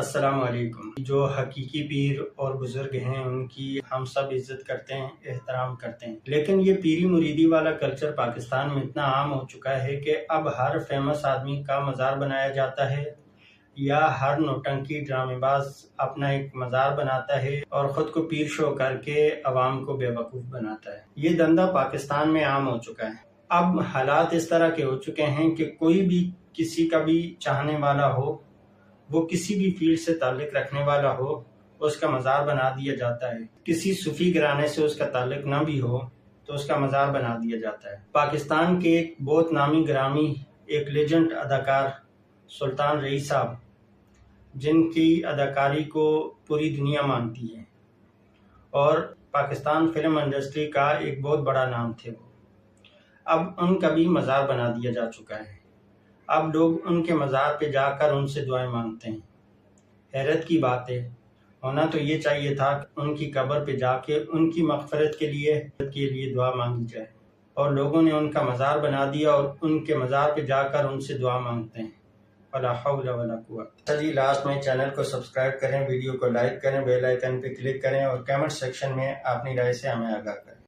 السلام علیکم۔ جو حقیقی پیر اور بزرگ ہیں ان کی ہم سب عزت کرتے ہیں، احترام کرتے ہیں، لیکن یہ پیری مریدی والا کلچر پاکستان میں اتنا عام ہو چکا ہے کہ اب ہر فیمس آدمی کا مزار بنایا جاتا ہے یا ہر نوٹنکی ڈرامے باز اپنا ایک مزار بناتا ہے اور خود کو پیر شو کر کے عوام کو بے وقوف بناتا ہے۔ یہ دھندا پاکستان میں عام ہو چکا ہے۔ اب حالات اس طرح کے ہو چکے ہیں کہ کوئی بھی کسی کا بھی چاہنے والا ہو، وہ کسی بھی فیلڈ سے تعلق رکھنے والا ہو، اس کا مزار بنا دیا جاتا ہے۔ کسی صوفی گھرانے سے اس کا تعلق نہ بھی ہو تو اس کا مزار بنا دیا جاتا ہے۔ پاکستان کے ایک بہت نامی گرامی ایک لیجنڈ اداکار سلطان رئیس صاحب، جن کی اداکاری کو پوری دنیا مانتی ہے اور پاکستان فلم انڈسٹری کا ایک بہت بڑا نام تھے، وہ اب ان کا بھی مزار بنا دیا جا چکا ہے۔ اب لوگ ان کے مزار پہ جا کر ان سے دعائیں مانگتے ہیں۔ حیرت کی بات ہے، ہونا تو یہ چاہیے تھا کہ ان کی قبر پہ جا کے ان کی مغفرت کے لیے دعا مانگی جائے، اور لوگوں نے ان کا مزار بنا دیا اور ان کے مزار پہ جا کر ان سے دعا مانگتے ہیں۔ ولا حول ولا قوت۔ چلیے لاسٹ میں چینل کو سبسکرائب کریں، ویڈیو کو لائک کریں، بیل آئیکن پہ کلک کریں اور کمنٹ سیکشن میں اپنی رائے سے ہمیں آگاہ کریں۔